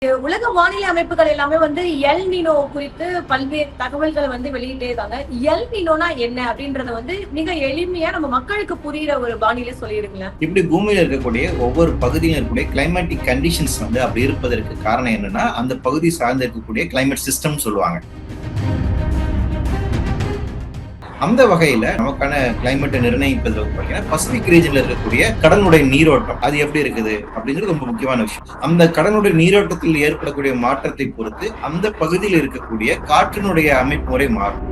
உலக வானிலை அமைப்புகள் எல்லாமே எல் நினோ குறித்து பல்வேறு தகவல்களை வெளியிட்டே இருக்காங்க. எல் நினோனா என்ன அப்படின்றத மிக எளிமையா நம்ம மக்களுக்கு புரியுற ஒரு வானிலை சொல்லிடுங்களேன். இப்படி பூமியில இருக்கக்கூடிய ஒவ்வொரு பகுதியிலும் இருக்கக்கூடிய கிளைமேட்டிக் கண்டிஷன்ஸ் அப்படி இருப்பதற்கு காரணம் என்னன்னா, அந்த பகுதி சார்ந்து இருக்கக்கூடிய கிளைமேட் சிஸ்டம் சொல்லுவாங்க. அந்த வகையில நமக்கான கிளைமேட்டை நிர்ணயிப்பது பாத்தீங்கன்னா, பசிபிக் ரீஜன்ல இருக்கக்கூடிய கடலுடைய நீரோட்டம் அது எப்படி இருக்குது அப்படிங்கிறது ரொம்ப முக்கியமான விஷயம். அந்த கடலுடைய நீரோட்டத்தில் ஏற்படக்கூடிய மாற்றத்தை பொறுத்து அந்த பகுதியில் இருக்கக்கூடிய காற்றினுடைய அமைப்பு முறை மாறும்.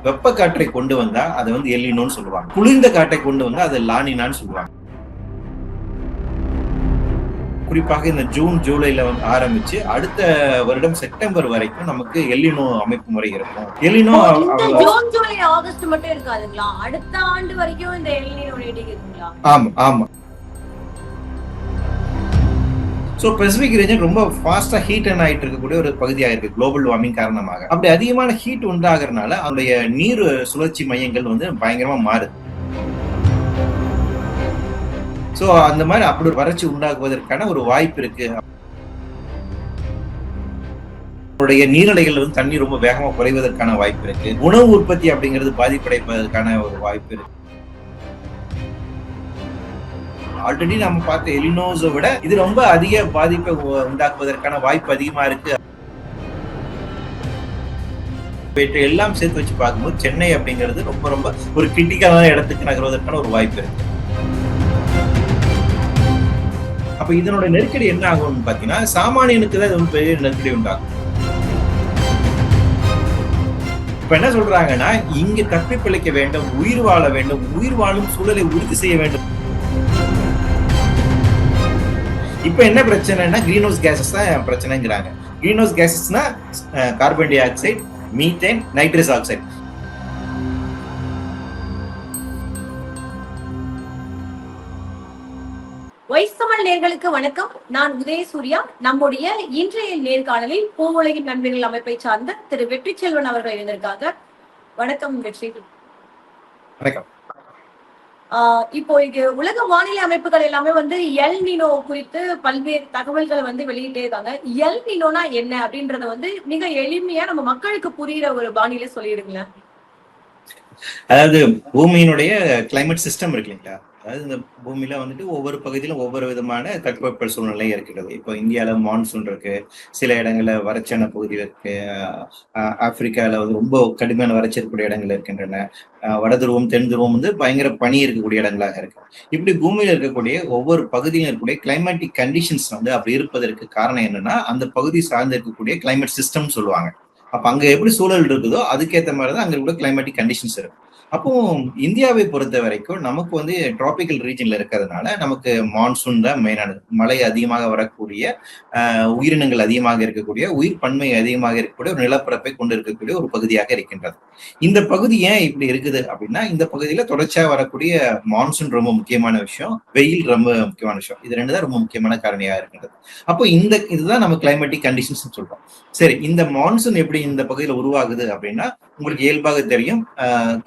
வெப்ப காற்றை கொண்டு வந்தா அதை எல் நினோன்னு சொல்லுவாங்க. குளிர்ந்த காற்றை கொண்டு வந்தா அதை லா நினான்னு சொல்லுவாங்க. குறிப்பாக இந்த ஜூன் ஜூலைல ஆரம்பிச்சு அடுத்த வருடம் செப்டம்பர் வரைக்கும் நமக்கு எல் நினோ அமைப்பு முறை இருக்கும். El Nino June July August மட்டும் இருக்காதுங்களா? அடுத்த ஆண்டு வரைக்கும் இந்த எல் நினோ நீடிக்குங்களா? ஆமா ஆமா. சோ பசிபிக் ரீஜன் ரொம்ப ஃபாஸ்டா ஹீட் ஆயிட்டு இருக்கக்கூடிய ஒரு பகுதியா இருக்கு குளோபல் வார்மிங் காரணமாக. அப்படி அதிகமான ஹீட் உண்டாகிறதுனால அதனுடைய நீர் சுழற்சி மையங்கள் பயங்கரமா மாறுது. சோ அந்த மாதிரி அப்படி வறட்சி உண்டாகுவதற்கான ஒரு வாய்ப்பு இருக்கு. நீர்நிலைகள் தண்ணி ரொம்ப வேகமா குறைவதற்கான வாய்ப்பு இருக்கு. உணவு உற்பத்தி அப்படிங்கிறது பாதிப்படைப்பதற்கான ஒரு வாய்ப்பு இருக்கு. ஆல்ரெடி நம்ம பார்த்த எல் நினோஸை விட இது ரொம்ப அதிக பாதிப்பை உண்டாக்குவதற்கான வாய்ப்பு அதிகமா இருக்கு. எல்லாம் சேர்த்து வச்சு பார்க்கும்போது சென்னை அப்படிங்கிறது ரொம்ப ரொம்ப ஒரு கிரிட்டிக்கலான இடத்துக்கு நகர்வதற்கான ஒரு வாய்ப்பு இருக்கு. அப்ப இதனோட நெருக்கடி என்ன ஆகும்னு பாத்தீங்கன்னா, சாமானியனுக்கு தான் இது பெரிய நெருக்கடி உண்டாகும். இப்ப என்ன சொல்றாங்கன்னா, இங்க தப்பி பிழைக்க வேண்டும், உயிர் வாழ வேண்டும், உயிர் வாழும் சூழலை உறுதி செய்ய வேண்டும். இப்ப என்ன பிரச்சனைனா, கிரீன் ஹவுஸ் கேசஸ் தான் பிரச்சனைங்கிறாங்க. கிரீன் ஹவுஸ் கேசஸ்னா carbon dioxide, methane, nitrous oxide. வைசமல் நேர்களுக்கு வணக்கம். நான் உதயசூர்யா. நம்முடைய இன்றைய நேர்காணலில் பூவுலகின் நண்பர்கள் அமைப்பை சார்ந்த திரு வெற்றி செல்வன் அவர்கள் இருந்திருக்காங்க. வணக்கம் வெற்றி. வணக்கம். இப்போ உலக வானிலை அமைப்புகள் எல்லாமே எல் நினோ குறித்து பல்வேறு தகவல்களை வெளியிட்டே இருக்காங்க. எல் நினோனா என்ன அப்படின்றத மிக எளிமையா நம்ம மக்களுக்கு புரியுற ஒரு வானிலை சொல்லிடுங்களேன். அதாவது பூமியினுடைய கிளைமேட் சிஸ்டம் இருக்கு இல்லைங்களா? அதாவது இந்த பூமியில ஒவ்வொரு பகுதியிலும் ஒவ்வொரு விதமான தட்பவெப்ப சூழ்நிலை இருக்கிறது. இப்போ இந்தியாவில மான்சூன் இருக்கு, சில இடங்கள்ல வறட்சியான பகுதி இருக்கு, ஆப்பிரிக்கால ரொம்ப கடுமையான வறட்சி இருக்கக்கூடிய இடங்கள் இருக்கின்றன, வட துருவம் தென் துருவம் பயங்கர பனி இருக்கக்கூடிய இடங்களாக இருக்கு. இப்படி பூமியில இருக்கக்கூடிய ஒவ்வொரு பகுதியிலும் இருக்கக்கூடிய கிளைமேட்டிக் கண்டிஷன்ஸ் அப்படி இருப்பதற்கு காரணம் என்னன்னா, அந்த பகுதி சார்ந்து இருக்கக்கூடிய கிளைமேட் சிஸ்டம் சொல்லுவாங்க. அப்ப அங்க எப்படி சூழல் இருக்குதோ அதுக்கேற்ற மாதிரிதான் அங்க கூட கிளைமேட்டிக் கண்டிஷன்ஸ் இருக்கு. அப்போ இந்தியாவை பொறுத்த வரைக்கும் நமக்கு டிராபிக்கல் ரீஜன்ல இருக்கிறதுனால நமக்கு மான்சூன் தான் மெயினானது. மழை அதிகமாக வரக்கூடிய, உயிரினங்கள் அதிகமாக இருக்கக்கூடிய, உயிர் பன்மை அதிகமாக இருக்கக்கூடிய ஒரு நிலப்பரப்பை கொண்டு இருக்கக்கூடிய ஒரு பகுதியாக இருக்கின்றது. இந்த பகுதி ஏன் இப்படி இருக்குது அப்படின்னா, இந்த பகுதியில தொடர்ச்சியா வரக்கூடிய மான்சூன் ரொம்ப முக்கியமான விஷயம், வெயில் ரொம்ப முக்கியமான விஷயம். இது ரெண்டு தான் ரொம்ப முக்கியமான காரணியாக இருக்கின்றது. அப்போ இதுதான் நம்ம கிளைமேட்டிக் கண்டிஷன்ஸ் சொல்றோம். சரி, இந்த மான்சூன் எப்படி இந்த பகுதியில உருவாகுது அப்படின்னா, உங்களுக்கு இயல்பாக தெரியும்,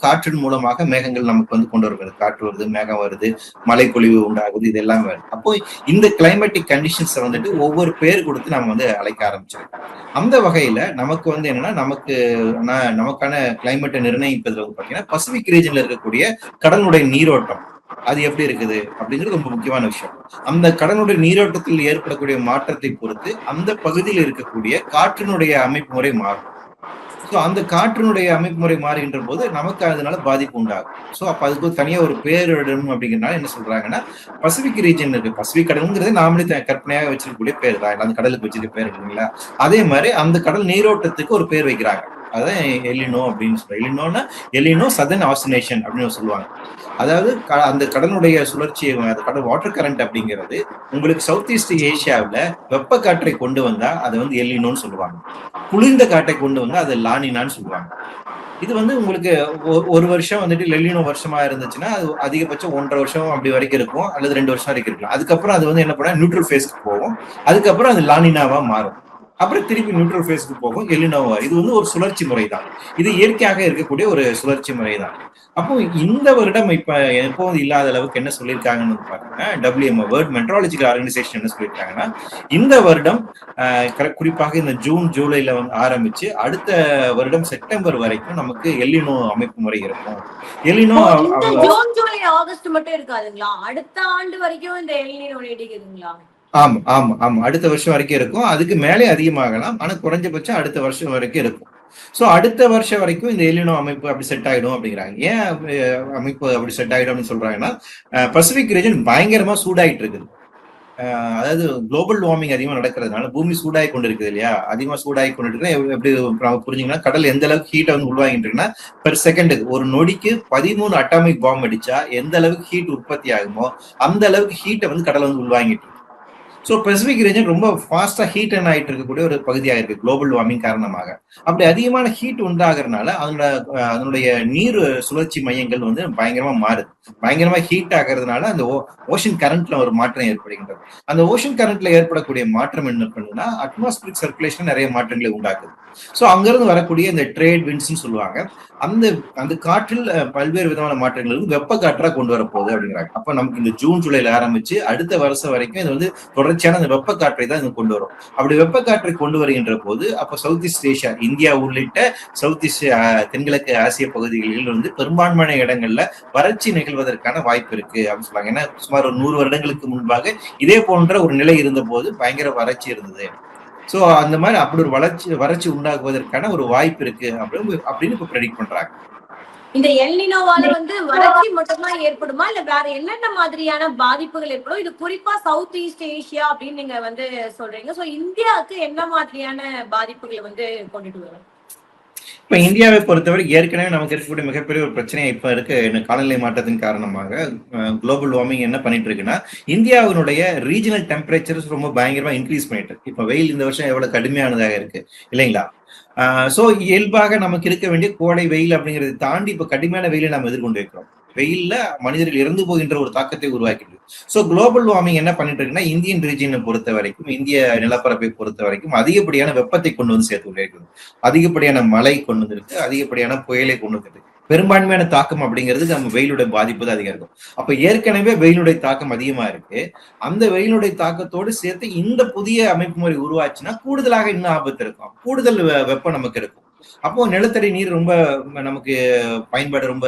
காற்றின் மூலமாக மேகங்கள் நமக்கு கொண்டு வருகிறது. காற்று வருது, மேகம் வருது, மழை பொழிவு உண்டாகுது, இது எல்லாமே வருது. அப்போ இந்த கிளைமேட்டிக் கண்டிஷன்ஸ் ஒவ்வொரு பேர் கொடுத்து நம்ம அழைக்க ஆரம்பிச்சிருக்கோம். அந்த வகையில நமக்கு என்னன்னா, நமக்கான கிளைமேட்டை நிர்ணயிப்பது பாத்தீங்கன்னா, பசிபிக் ரீஜன்ல இருக்கக்கூடிய கடலுடைய நீரோட்டம் அது எப்படி இருக்குது அப்படிங்கிறது ரொம்ப முக்கியமான விஷயம். அந்த கடலுடைய நீரோட்டத்தில் ஏற்படக்கூடிய மாற்றத்தை பொறுத்து அந்த பகுதியில் இருக்கக்கூடிய காற்றினுடைய அமைப்பு முறை மாறும். ஸோ அந்த காற்றினுடைய அமைப்பு முறை மாறுகின்ற போது நமக்கு அதனால பாதிப்பு உண்டாகும். ஸோ அப்ப அதுக்கு தனியா ஒரு பேரிடணும் அப்படிங்கிறனால என்ன சொல்றாங்கன்னா, பசிபிக் ரீஜன் இருக்கு. பசிபிக் கடலுங்கிறது நாமளே கற்பனையாக வச்சிருக்கக்கூடிய பேர் தான், அந்த கடலுக்கு வச்சிருக்க பேர் இல்லைங்களா? அதே மாதிரி அந்த கடல் நீரோட்டத்துக்கு ஒரு பேர் வைக்கிறாங்க. அதான் எல் நினோ அப்படின்னு சொல்றாங்க. எல் நினோன்னா எல் நினோ சதர்ன் ஆசிலேஷன் அப்படின்னு சொல்லுவாங்க. அதாவது அந்த கடலுடைய சுழற்சி, கடல் வாட்டர் கரண்ட் அப்படிங்கிறது உங்களுக்கு சவுத் ஈஸ்ட் ஏசியாவில் வெப்ப காற்றை கொண்டு வந்தா அதை எல் நினோன்னு சொல்லுவாங்க. குளிர்ந்த காற்றை கொண்டு வந்தா அதை லா நினான்னு சொல்லுவாங்க. இது உங்களுக்கு ஒரு வருஷம் எல் நினோ வருஷமா இருந்துச்சுன்னா அது அதிகபட்சம் 1.5 வருஷம் அப்படி வரைக்கும் இருக்கும், அல்லது 2 வருஷம் வரைக்கும் இருக்கலாம். அதுக்கப்புறம் அது என்ன பண்ணா நியூட்ரல் ஃபேஸ்க்கு போகும். அதுக்கப்புறம் அது லா நினாவா மாறும். அப்புறம் திருப்பி நியூட்ரல் ஃபேஸ்க்கு போகும், எல்னினோவா. இது வந்து ஒரு சுழற்சி முறை தான். இது இயற்கையாக இருக்கக்கூடிய ஒரு சுழற்சி முறை தான். அப்போ இந்த வருடம் இப்ப எப்போதும் இல்லாத அளவுக்கு என்ன சொல்லியிருக்காங்கன்னு பாத்தீங்கன்னா, WMO வேர்ல்ட் மெட்ராலஜிக்கல் ஆர்கனைசேஷன் என்ன சொல்லியிருக்காங்கன்னா, இந்த வருடம் குறிப்பாக இந்த ஜூன் ஜூலைல வந்து ஆரம்பிச்சு அடுத்த வருடம் செப்டம்பர் வரைக்கும் நமக்கு எல்னினோ அமைப்பு முறை இருக்கும். எல்னினோ இந்த ஜூன் ஜூலை ஆகஸ்ட் மட்டும் இருக்காதுங்களா? அடுத்த ஆண்டு வரைக்கும் இந்த எல்னினோ நீடிக்குதுங்களா? ஆமா ஆமா ஆமா அடுத்த வருஷம் வரைக்கும் இருக்கும். அதுக்கு மேலே அதிகமாகலாம். ஆனா குறைஞ்சபட்சம் அடுத்த வருஷம் வரைக்கும் இருக்கும். சோ அடுத்த வருஷம் வரைக்கும் இந்த எல்னினோ அமைப்பு அப்படி செட் ஆயிடும் அப்படிங்கிறாங்க. ஏன் அமைப்பு அப்படி செட் ஆயிடும் அப்படின்னு சொல்றாங்கன்னா, பசிபிக் ரீஜன் பயங்கரமா சூடாயிட்டு இருக்குது. அதாவது குளோபல் வார்மிங் அதிகமா நடக்கிறதுனால பூமி சூடாகி கொண்டு இருக்குது இல்லையா? அதிகமா சூடாகி கொண்டு இருக்கு. எப்படி புரிஞ்சுங்கன்னா, கடல் எந்த அளவுக்கு ஹீட்டை வந்து உருவாகிட்டு இருக்குன்னா, பெர் செகண்டுக்கு ஒரு நொடிக்கு 13 அட்டாமிக் பாம்பு அடிச்சா எந்த அளவுக்கு ஹீட் உற்பத்தி ஆகுமோ அந்த அளவுக்கு ஹீட்டை வந்து கடல் வந்து உருவாங்கிட்டு இருக்கு. ஸோ பசிபிக் ரீஜன் ரொம்ப ஃபாஸ்டா ஹீட் அண்ட் ஆகிட்டு இருக்கக்கூடிய ஒரு பகுதியாக இருக்கு குளோபல் வார்மிங் காரணமாக. அப்படி அதிகமான ஹீட் உண்டாகிறதுனால அதனுடைய நீர் சுழற்சி மையங்கள் வந்து பயங்கரமா மாறுது. பயங்கரமா ஹீட் ஆகிறதுனால அந்த ஓஷன் கரண்ட்ல ஒரு மாற்றம் ஏற்படுகின்றது. அந்த ஓஷன் கரண்ட்ல ஏற்படக்கூடிய மாற்றம் என்ன பண்ணுன்னா, அட்மாஸ்பியரிக் சர்க்குலேஷன் நிறைய மாற்றங்களை உண்டாக்குது. ஸோ அங்கிருந்து வரக்கூடிய இந்த ட்ரேட் விண்ட்ஸ்ன்னு சொல்லுவாங்க. அந்த அந்த காற்றில் பல்வேறு விதமான மாற்றங்கள் வெப்ப காற்றா கொண்டு வரப்போகுது அப்படிங்கிறாங்க. அப்ப நமக்கு இந்த ஜூன் ஜூலைல ஆரம்பிச்சு அடுத்த வருஷம் வரைக்கும் இது வந்து தொடர்ச்சியான அந்த வெப்ப காற்றை தான் இது கொண்டு வரும். அப்படி வெப்ப காற்றை கொண்டு வருகின்ற போது அப்ப சவுத் ஈஸ்ட் ஏஷியா, இந்தியா உள்ளிட்ட சவுத் ஈஸ்ட் தென்கிழக்கு ஆசிய பகுதிகளில் வந்து பெரும்பான்மையான இடங்கள்ல வறட்சி நிகழ்வதற்கான வாய்ப்பு இருக்கு அப்படின்னு சொல்றாங்க. ஏன்னா சுமார் ஒரு 100 வருடங்களுக்கு முன்பாக இதே போன்ற ஒரு நிலை இருந்த போது பயங்கர வறட்சி இருந்தது. சோ அந்த மாதிரி அப்படி ஒரு வறட்சி உண்டாகுவதற்கான ஒரு வாய்ப்பு இருக்கு அப்படின்னு இப்ப ப்ரெடிக்ட் பண்றாங்க. இந்த எல்னினோவால வந்து வறட்சி மட்டும்தான் ஏற்படுமா, இல்ல வேற என்னென்ன மாதிரியான பாதிப்புகள் ஏற்படும்? இது குறிப்பா சவுத் ஈஸ்ட் ஏஷியா அப்படின்னு நீங்க வந்து சொல்றீங்க. சோ இந்தியாவுக்கு என்ன மாதிரியான பாதிப்புகளை வந்து கொண்டுட்டு வரும்? இப்ப இந்தியாவை பொறுத்தவரை ஏற்கனவே நமக்கு இருக்கக்கூடிய மிகப்பெரிய ஒரு பிரச்சனையா இப்ப இருக்கு. காலநிலை மாற்றத்தின் காரணமாக குளோபல் வார்மிங் என்ன பண்ணிட்டு இருக்குன்னா, இந்தியாவினுடைய ரீஜனல் டெம்பரேச்சர்ஸ் ரொம்ப பயங்கரமா இன்க்ரீஸ் பண்ணிட்டு இருக்கு. இப்ப வெயில் இந்த வருஷம் எவ்வளவு கடுமையானதாக இருக்கு இல்லைங்களா? சோ இயல்பாக நமக்கு இருக்க வேண்டிய கோடை வெயில் அப்படிங்கறதை தாண்டி இப்ப கடுமையான வெயிலை நாம் எதிர்கொண்டு இருக்கிறோம். வெயில்ல மனிதர்கள் இறந்து போகின்ற ஒரு தாக்கத்தை உருவாக்கிட்டு. சோ குளோபல் வார்மிங் என்ன பண்ணிட்டு இருக்குன்னா, இந்தியன் ரீஜனை பொறுத்த வரைக்கும், இந்திய நிலப்பரப்பை பொறுத்த வரைக்கும் அதிகப்படியான வெப்பத்தை கொண்டு வந்து சேர்த்து இருக்குது. அதிகப்படியான மழை கொண்டு வந்திருக்கு, அதிகப்படியான புயலை கொண்டு வந்துருக்கு. பெரும்பான்மையான தாக்கம் அப்படிங்கிறது நம்ம வெயிலுடைய பாதிப்பு தான் அதிகம் இருக்கும். அப்ப ஏற்கனவே வெயிலுடைய தாக்கம் அதிகமா இருக்கு. அந்த வெயிலுடைய தாக்கத்தோடு சேர்த்து இந்த புதிய அமைப்பு முறை உருவாச்சுன்னா கூடுதலாக இன்னும் ஆபத்து இருக்கும். கூடுதல் வெப்பம் நமக்கு இருக்கும். அப்போ நிலத்தடி நீர் ரொம்ப நமக்கு பயன்பாடு ரொம்ப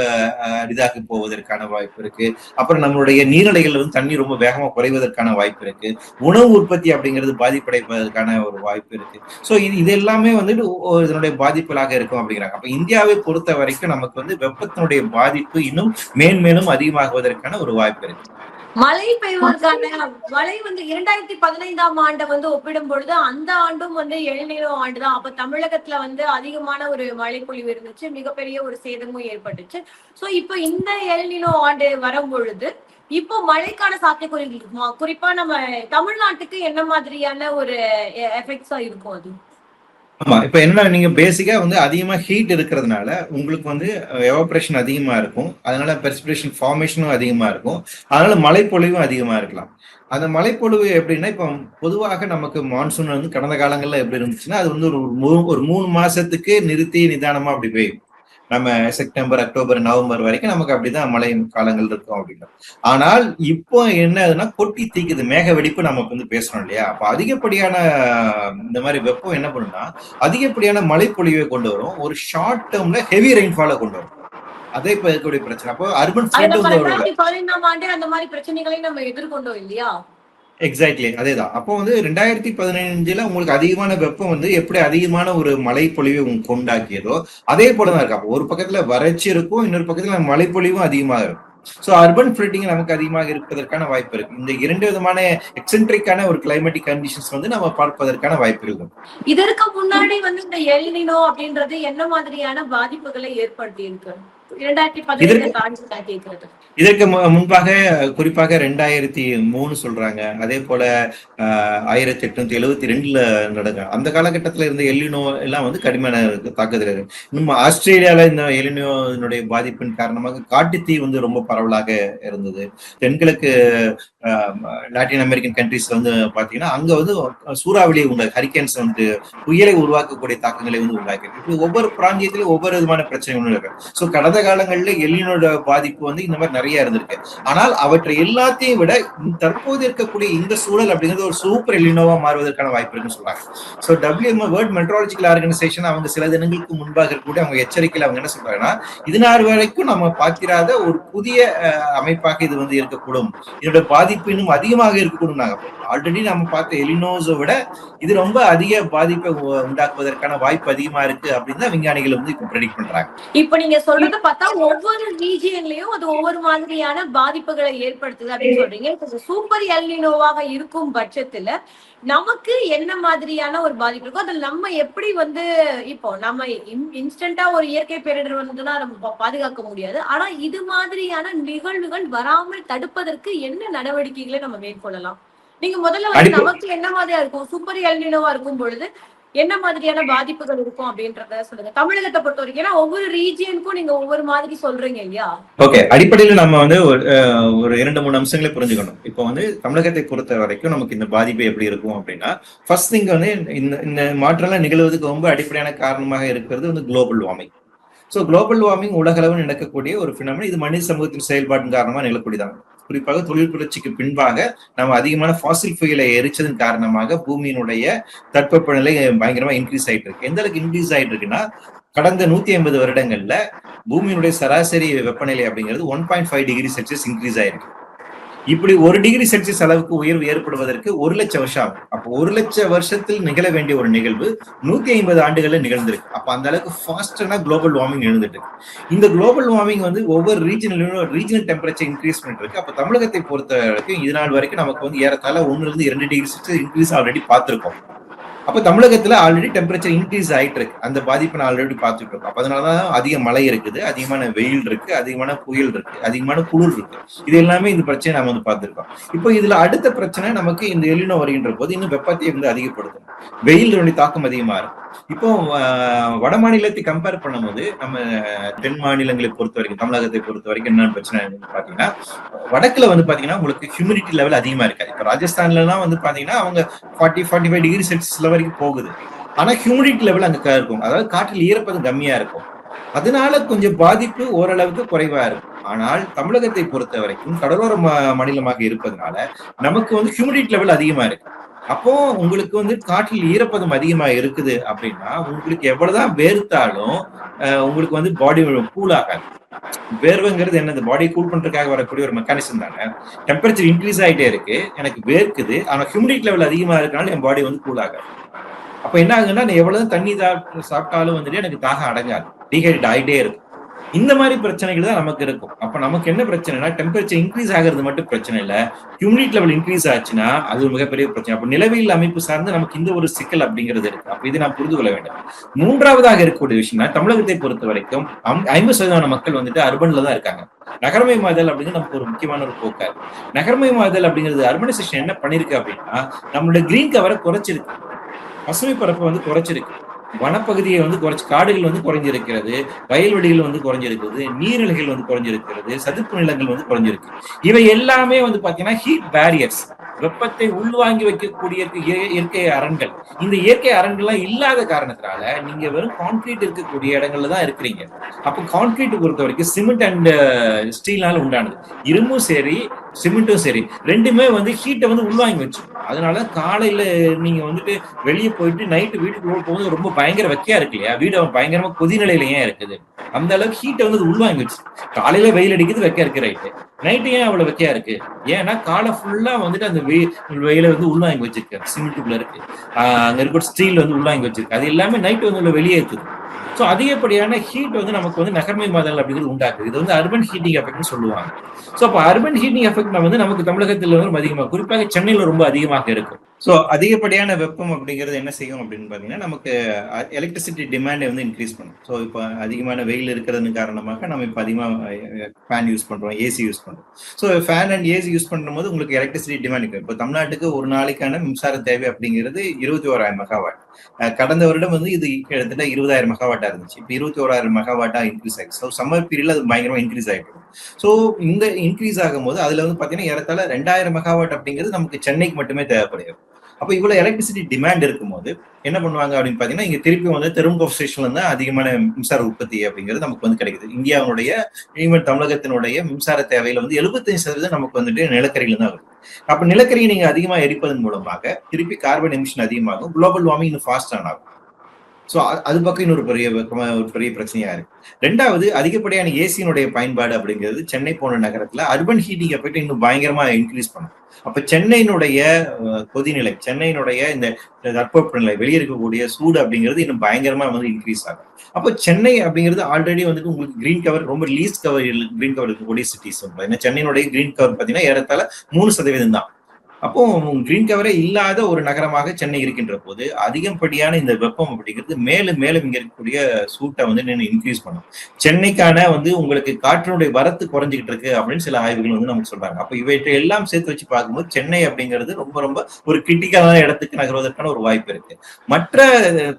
அரிதாகி போவதற்கான வாய்ப்பு இருக்கு. அப்புறம் நம்மளுடைய நீர்நிலைகள் வந்து தண்ணி ரொம்ப வேகமா குறைவதற்கான வாய்ப்பு இருக்கு. உணவு உற்பத்தி அப்படிங்கிறது பாதிப்படைவதற்கான ஒரு வாய்ப்பு இருக்கு. சோ இது எல்லாமே வந்துட்டு இதனுடைய பாதிப்புகளாக இருக்கும் அப்படிங்கிறாங்க. அப்ப இந்தியாவை பொறுத்த வரைக்கும் நமக்கு வந்து வெப்பத்தினுடைய பாதிப்பு இன்னும் மேன்மேலும் அதிகமாகுவதற்கான ஒரு வாய்ப்பு இருக்கு. மழை பெய்வதற்கான மழை வந்து 2015ஆம் ஆண்டை வந்து ஒப்பிடும் பொழுது அந்த ஆண்டும் வந்து எல்னினோ ஆண்டுதான். அப்ப தமிழகத்துல வந்து அதிகமான ஒரு மழை பொழிவு இருந்துச்சு, மிகப்பெரிய ஒரு சேதமும் ஏற்பட்டுச்சு. சோ இப்ப இந்த எல்னினோ ஆண்டு வரும் பொழுது இப்போ மழைக்கான சாத்தியக்கூறுகள் இருக்குமா? குறிப்பா நம்ம தமிழ்நாட்டுக்கு என்ன மாதிரியான ஒரு எஃபெக்ட்ஸா இருக்கும் அது? ஆமா. இப்ப என்ன நீங்க பேசிக்கா வந்து அதிகமா ஹீட் இருக்கிறதுனால உங்களுக்கு வந்து எவாபரேஷன் அதிகமா இருக்கும். அதனால பெர்ஸ்பிரேஷன் ஃபார்மேஷனும் அதிகமா இருக்கும். அதனால மழைப்பொழிவும் அதிகமா இருக்கலாம். அந்த மழைப்பொழிவு எப்படின்னா, இப்போ பொதுவாக நமக்கு மான்சூன் வந்து கடந்த காலங்கள்ல எப்படி இருந்துச்சுன்னா, அது வந்து ஒரு 3 மாசத்துக்கு நிறுத்தி நிதானமா அப்படி பெய்யும். நம்ம செப்டம்பர், அக்டோபர், நவம்பர் வரைக்கும் நமக்கு அப்படிதான் மழை காலங்கள் இருக்கும் அப்படின்னு. ஆனால் இப்போ என்ன ஆகுதுன்னா, கொட்டி தீக்குது. மேக வெடிப்பு நமக்கு வந்து பேசணும் இல்லையா? அப்ப அதிகப்படியான இந்த மாதிரி வெப்பம் என்ன பண்ணுன்னா, அதிகப்படியான மழைப்பொழிவை கொண்டு வரும். ஒரு ஷார்ட் டேர்ம்ல ஹெவி ரெயின்ஃபாலை கொண்டு வரும். அதே இப்ப இருக்கக்கூடிய பிரச்சனை. அப்போ அர்பன் ஃப்ளட் வந்து 2015ஆம் ஆண்டே அந்த மாதிரி பிரச்சனைகளை நம்ம எதிர்கொண்டோம் இல்லையா? எக்ஸாக்ட்லி அதேதான். அப்போ வந்து 2015 உங்களுக்கு அதிகமான வெப்பம் வந்து எப்படி அதிகமான ஒரு மழைப்பொழிவை கொண்டாக்கியதோ அதே போலதான் இருக்கு. அப்போ ஒரு பக்கத்துல வறட்சி இருக்கும், இன்னொரு பக்கத்துல மழைப்பொழிவும் அதிகமாக இருக்கும். சோ அர்பன் ஃப்ளட்டிங் நமக்கு அதிகமாக இருப்பதற்கான வாய்ப்பு இருக்கு. இந்த 2 விதமான எக்ஸென்ட்ரிக்கான ஒரு கிளைமேட்டிக் கண்டிஷன்ஸ் வந்து நம்ம பார்ப்பதற்கான வாய்ப்பு இருக்கும். இதற்கு முன்னாடி வந்து இந்த எல்னினோ அப்படின்றது என்ன மாதிரியான பாதிப்புகளை ஏற்படுத்தி இருக்கு? 2015 தாண்டி நான் கேட்கறது. இதற்கு முன்பாக குறிப்பாக 2003 சொல்றாங்க. அதே போல 1872 நடக்கும். அந்த காலகட்டத்தில் இருந்த எல்லினோ எல்லாம் வந்து கடுமையான தாக்குதல் இருக்கு. இன்னும் ஆஸ்திரேலியால இந்த எல்லினோனுடைய பாதிப்பின் காரணமாக காட்டுத்தீ வந்து ரொம்ப பரவலாக இருந்தது. தென்கிழக்கு லாட்டின் அமெரிக்கன் கண்ட்ரீஸ்ல வந்து பாத்தீங்கன்னா அங்க வந்து சூறாவளி ஹரிக்கேன்ஸ் வந்து புயலை உருவாக்கக்கூடிய தாக்கங்களை வந்து உண்டாக்கி இப்படி ஒவ்வொரு பிராந்தியத்திலும் ஒவ்வொரு விதமான பிரச்சனைகளும் இருக்கு. சோ கடந்த காலங்களில் எல்லினோட பாதிப்பு வந்து இந்த மாதிரி நிறைய இருந்திருக்கு. ஆனால் அவற்றை எல்லாத்தையும் விட தற்போது இருக்கக்கூடிய இந்த சூழல் அப்படிங்கிறது ஒரு சூப்பர் எல்லினோவா மாறுவதற்கான வாய்ப்பு இருக்குன்னு சொல்றாங்க. சோ வேர்ல்ட் மெட்ரோலஜிக்கல் ஆர்கனைசேஷன் அவங்க சில தினங்களுக்கு முன்பாக இருக்கக்கூடிய அவங்க எச்சரிக்கையில் அவங்க என்ன சொல்றாங்கன்னா இது நாள் வரைக்கும் நம்ம பார்த்திராத ஒரு புதிய அமைப்பாக இது வந்து இருக்கக்கூடும், இதோட பாதிப்பு இன்னும் அதிகமாக இருக்கக்கூடும். ஆல்ரெடி நம்ம பார்த்த எலினோஸை விட இது ரொம்ப அதிக பாதிப்பை உண்டாக்குவதற்கான வாய்ப்பு அதிகமா இருக்கு அப்படின்னு தான் விஞ்ஞானிகள் வந்து இப்ப ப்ரெடிக்ட் பண்றாங்க. இப்ப நீங்க சொல்றத பார்த்தா ஒவ்வொரு ரீஜியன்லயும் அது ஒவ்வொரு மாதிரியான பாதிப்புகளை ஏற்படுத்துது அப்படின்னு சொல்றீங்க. சூப்பர் எல்னினோவாக இருக்கும் பட்சத்துல நமக்கு என்ன மாதிரியான ஒரு பாதிப்பு இருக்கும், அதில் நம்ம எப்படி வந்து இப்போ நம்ம இன்ஸ்டன்டா ஒரு இயற்கை பேரிடர் வந்துன்னா நம்ம பாதுகாக்க முடியாது. ஆனா இது மாதிரியான நிகழ்வுகள் வராமல் தடுப்பதற்கு என்ன நடவடிக்கைகளை நம்ம மேற்கொள்ளலாம்? நீங்க முதல்ல வந்து நமக்கு என்ன மாதிரியா இருக்கும், சூப்பர் எல்னினோவா இருக்கும் பொழுது என்ன மாதிரியான பாதிப்புகள் இருக்கும் அப்படின்றத சொல்லுங்க. தமிழகத்தை பொறுத்த வரைக்கும் ஏன்னா ஒவ்வொரு ரீஜியனுக்கும் நீங்க ஒவ்வொரு மாதிரி சொல்றீங்க இல்லையா? ஓகே, அடிப்படையில் நம்ம வந்து ஒரு 2-3 அம்சங்களை புரிஞ்சுக்கணும். இப்போ வந்து தமிழகத்தை பொறுத்த வரைக்கும் நமக்கு இந்த பாதிப்பு எப்படி இருக்கும் அப்படின்னா, ஃபர்ஸ்ட் திங் வந்து இந்த மாற்றம்லாம் நிகழ்வதற்கு ரொம்ப அடிப்படையான காரணமாக இருக்கிறது வந்து global warming. So global warming உலகளவில் நடக்கக்கூடிய ஒரு பினாமினன். இது மனித சமூகத்தின் செயல்பாட்டின் காரணமாக நிகழக்கூடியதான். குறிப்பாக தொழில் புரட்சிக்கு பின்பாக நம்ம அதிகமான ஃபாசில் ஃபியூலை எரிச்சதன் காரணமாக பூமியினுடைய தட்பவெப்பநிலை பயங்கரமா இன்க்ரீஸ் ஆயிட்டு இருக்கு. எந்த அளவுக்கு இன்க்ரீஸ் ஆயிட்டு இருக்குன்னா, கடந்த 150 வருடங்கள்ல பூமியினுடைய சராசரி வெப்பநிலை அப்படிங்கிறது 1.5 டிகிரி செல்சியஸ் இன்க்ரீஸ் ஆயிருக்கு. இப்படி 1 டிகிரி செல்சியஸ் அளவுக்கு உயர்வு ஏற்படுவதற்கு 1,00,000 வருஷம் ஆகும். அப்போ 1,00,000 வருஷத்தில் நிகழ வேண்டிய ஒரு நிகழ்வு 150 ஆண்டுகள்ல நிகழ்ந்திருக்கு. அப்ப அந்த அளவுக்கு ஃபாஸ்டா குளோபல் வார்மிங் நிகழ்ந்துட்டு இருக்கு. இந்த குளோபல் வார்மிங் வந்து ஒவ்வொரு ரீஜனல் டெம்பரேச்சர் இன்க்ரீஸ் பண்ணிட்டு இருக்கு. அப்ப தமிழகத்தை பொறுத்த வரைக்கும் இது நாள் வரைக்கும் நமக்கு வந்து ஏறத்தாழ 1-2 டிகிரி செல்சியஸ் இன்க்ரீஸ் ஆல்ரெடி பார்த்திருக்கோம். அப்ப தமிழகத்துல ஆல்ரெடி டெம்பரேச்சர் இன்க்ரீஸ் ஆயிட்டு இருக்கு. அந்த பாதிப்பை நான் ஆல்ரெடி பார்த்துட்டு இருக்கோம். அப்ப அதனாலதான் அதிக மழை இருக்குது, அதிகமான வெயில் இருக்கு, அதிகமான புயல் இருக்கு, அதிகமான குளிர் இருக்கு. இது எல்லாமே இந்த பிரச்சனை நாம வந்து பார்த்திருக்கோம். இப்போ இதுல அடுத்த பிரச்சனை நமக்கு இந்த எலினோ வருகின்ற போது இன்னும் வெப்பத்தை வந்து அதிகப்படுத்தும், வெயிலுடைய தாக்கம் அதிகமா இருக்கும். இப்போ வட மாநிலத்தை கம்பேர் பண்ணும்போது நம்ம தென் மாநிலங்களை பொறுத்த வரைக்கும், தமிழகத்தை பொறுத்த வரைக்கும் என்ன பிரச்சனை பாத்தீங்கன்னா, வடக்குல வந்து பாத்தீங்கன்னா உங்களுக்கு ஹியூமிடிட்டி லெவல் அதிகமா இருக்காது. இப்ப ராஜஸ்தான்ல எல்லாம் வந்து பாத்தீங்கன்னா அவங்க 40-45 டிகிரி செல்சியஸ் வரைக்கும் போகுது. ஆனா ஹியூமிடிட்டி லெவல் அங்க இருக்கும், அதாவது காற்றில் ஈரப்பதம் கம்மியா இருக்கும். அதனால கொஞ்சம் பாதிப்பு ஓரளவுக்கு குறைவா இருக்கும். ஆனால் தமிழகத்தை பொறுத்த வரைக்கும் கடலோர மாநிலமாக இருப்பதனால நமக்கு வந்து ஹியூமிடிட்டி லெவல் அதிகமா இருக்கு. அப்போ உங்களுக்கு வந்து காற்றில் ஈரப்பதம் அதிகமா இருக்குது அப்படின்னா உங்களுக்கு எவ்வளவுதான் வேர்த்தாலும் உங்களுக்கு வந்து பாடி கூல் ஆகாது. வேர்வைங்கிறது என்னது, பாடி கூல் பண்றதுக்காக வரக்கூடிய ஒரு மெக்கானிசம் தானே. டெம்பரேச்சர் இன்க்ரீஸ் ஆகிட்டே இருக்கு, எனக்கு வேர்க்குது, ஆனா ஹியூமிடிட்டி லெவல் அதிகமா இருக்கனால என் பாடி வந்து கூல் ஆகாது. அப்ப என்ன ஆகுதுன்னா, நான் எவ்வளவு தண்ணி சாப்பிட்டாலும் வந்துட்டு எனக்கு தாகம் அடங்காது, டீஹைட்ரேட் ஆகிட்டே இருக்கும். இந்த மாதிரி பிரச்சனைகள் தான் நமக்கு இருக்கும். அப்ப நமக்கு என்ன பிரச்சனைனா, டெம்பரேச்சர் இன்க்ரீஸ் ஆகிறது மட்டும் பிரச்சனை இல்லை, ஹியூமிடிட்டி லெவல் இன்க்ரீஸ் ஆச்சுன்னா அது ஒரு மிகப்பெரிய பிரச்சனை. அப்ப நிலவியல் அமைப்பு சார்ந்து நமக்கு இந்த ஒரு சிக்கல் அப்படிங்கிறது இருக்கு. அப்ப இதை நான் புரிந்து கொள்ள வேண்டும். மூன்றாவதாக இருக்கக்கூடிய விஷயம்னா, தமிழகத்தை பொறுத்த வரைக்கும் 50% மக்கள் வந்துட்டு அர்பன்ல தான் இருக்காங்க. நகரமயமாதல் அப்படிங்கிறது நமக்கு ஒரு முக்கியமான ஒரு போக்காரு. நகரமயமாதல் அப்படிங்கிறது அர்பனைசேஷன் என்ன பண்ணிருக்கு அப்படின்னா, நம்மளோட கிரீன் கவரை குறைச்சிருக்கு, பசுமை பரப்பை வந்து குறைச்சிருக்கு, வனப்பகுதியை வந்து குறைச்சி, காடுகள் வந்து குறைஞ்சிருக்கிறது, வயல்வெளிகள் வந்து குறைஞ்சிருக்கிறது, நீர்நிலைகள் வந்து குறைஞ்சிருக்கிறது, சதுப்பு நிலங்கள் வந்து குறைஞ்சிருக்கு. இவை எல்லாமே வந்து பாத்தீங்கன்னா ஹீட் பேரியர்ஸ், வெப்பத்தை உள்வாங்கி வைக்கக்கூடிய இயற்கை அரண்கள். இந்த இயற்கை அரண்கள்லாம் இல்லாத காரணத்தினால நீங்க வெறும் கான்கிரீட் இருக்கக்கூடிய இடங்கள்ல தான் இருக்கிறீங்க. அப்போ கான்கிரீட் பொறுத்த வரைக்கும் சிமெண்ட் அண்ட் ஸ்டீல்னால உண்டானது. இரும்பும் சரி சிமெண்ட்டும் சரி ரெண்டுமே வந்து ஹீட்டை வந்து உள்வாங்கி வச்சு, அதனால காலையில நீங்க வந்துட்டு வெளியே போயிட்டு நைட்டு வீட்டுக்குள்ள போகும்போது ரொம்ப பயங்கர வெக்கையா இருக்கு இல்லையா, வீடு பயங்கரமா கொதிநிலையில ஏன் இருக்குது, அந்த அளவுக்கு ஹீட்டை வந்து உள்வாங்கி வச்சு. காலையில வெயில் அடிக்குது, வெக்கையா இருக்கு, ரைட்டு. நைட்டு ஏன் அவ்வளவு வெக்கையா இருக்கு, ஏன்னா காலை ஃபுல்லா வந்துட்டு அந்த வெயில வந்து உள்வாங்கி வச்சிருக்கு, சிமெண்ட்டுக்குள்ள இருக்கு, அங்க இருக்க ஸ்டீல் வந்து உள்வாங்கி வச்சிருக்கு. அது எல்லாமே நைட்டு வந்து வெளியே இருக்குது. ஸோ அதிகப்படியான ஹீட் வந்து நமக்கு வந்து நகர்மயமாதல் அப்படிங்கிறது உண்டாக்குது. இது வந்து அர்பன் ஹீட்டிங் எஃபெக்ட்னு சொல்லுவாங்க. ஸோ அப்போ அர்பன் ஹீட்டிங் எஃபெக்ட் வந்து நமக்கு தமிழகத்தில் வந்து அதிகமாக, குறிப்பாக சென்னையில் ரொம்ப அதிகமாக இருக்கும். ஸோ அதிகப்படியான வெப்பம் அப்படிங்கிறது என்ன செய்யும் அப்படின்னு பார்த்தீங்கன்னா நமக்கு எலக்ட்ரிசிட்டி டிமாண்டை வந்து இன்க்ரீஸ் பண்ணும். ஸோ இப்போ அதிகமான வெயில் இருக்கிறது காரணமாக நம்ம இப்போ அதிகமாக ஃபேன் யூஸ் பண்ணுறோம், ஏசி யூஸ் பண்ணுறோம். So fan and AC use பண்ணும்போது உங்களுக்கு எலக்ட்ரிசிட்டி டிமாண்ட் இருக்குது. இப்போ தமிழ்நாட்டுக்கு ஒரு நாளைக்கான மின்சார தேவை அப்படிங்கிறது 21,000 மெகாவாட். கடந்த வருடம் வந்து இது கிட்டத்தட்ட 20,000 மெகாவாட்டா இருந்துச்சு. இப்போ 21,000 மெகாவாட்டா இன்க்ரீஸ் ஆயிடுச்சு. ஸோ சம்மர் பீரியட்ல அது பயங்கரமா இன்க்ரீஸ் ஆகிட்டு. ஸோ இந்த இன்க்ரீஸ் ஆகும்போது அதுல வந்து பாத்தீங்கன்னா ஏறத்தாழ 2,000 மெகாவாட் அப்படிங்கிறது நமக்கு சென்னைக்கு மட்டுமே தேவைப்படுகிறது. அப்ப இவ்வளவு எலக்ட்ரிசிட்டி டிமாண்ட் இருக்கும்போது என்ன பண்ணுவாங்க அப்படின்னு பாத்தீங்கன்னா இங்க திருப்பி வந்து தெரும்பு ஸ்டேஷன்ல இருந்து அதிகமான மின்சார உற்பத்தி அப்படிங்கிறது நமக்கு வந்து கிடைக்குது. இந்தியாவுடைய ஈவன் தமிழகத்தினுடைய மின்சார தேவையில வந்து 75% நமக்கு வந்துட்டு நிலக்கரியில தான் வருது. அப்ப நிலக்கரியை நீங்க அதிகமா எரிப்பதன் மூலமாக திருப்பி கார்பன் எமிஷன் அதிகமாகும், குளோபல் வார்மிங் இன்னும் ஃபாஸ்ட் ஆகும். ஸோ அது பக்கம் இன்னொரு பெரிய பிரச்சனையா இருக்கு. ரெண்டாவது அதிகப்படியான ஏசியினுடைய பயன்பாடு அப்படிங்கிறது சென்னை போன்ற நகரத்துல அர்பன் ஹீட்டிங் எஃபெக்ட் இன்னும் பயங்கரமா இன்க்ரீஸ் பண்ணும். அப்ப சென்னையினுடைய கொதிநிலை, சென்னையினுடைய இந்த தட்பவெப்பநிலை, வெளியே இருக்கக்கூடிய சூடு அப்படிங்கிறது இன்னும் பயங்கரமா வந்து இன்க்ரீஸ் ஆகும். அப்போ சென்னை அப்படிங்கிறது ஆல்ரெடி வந்துட்டு உங்களுக்கு கிரீன் கவர் ரொம்ப லீஸ்ட் கவர் கிரீன் கவர் இருக்கக்கூடிய சிட்டிஸ். ஏன்னா சென்னையினுடைய கிரீன் கவர் பாத்தீங்கன்னா ஏறத்தாழ 3% தான். அப்போ கிரீன் கவரே இல்லாத ஒரு நகரமாக சென்னை இருக்கின்ற போது அதிகப்படியான இந்த வெப்பம் அப்படிங்கிறது மேலும் மேலும் இங்க இருக்கக்கூடிய சூட்டை வந்து இன்க்ரீஸ் பண்ணும். சென்னைக்கான வந்து உங்களுக்கு காற்றினுடைய வரத்து குறைஞ்சிக்கிட்டு இருக்கு அப்படின்னு சில ஆய்வுகள் வந்து நமக்கு சொல்றாங்க. அப்ப இவற்றை எல்லாம் சேர்த்து வச்சு பார்க்கும்போது சென்னை அப்படிங்கிறது ரொம்ப ரொம்ப ஒரு கிரிட்டிக்கலான இடத்துக்கு நகர்வதற்கான ஒரு வாய்ப்பு இருக்கு. மற்ற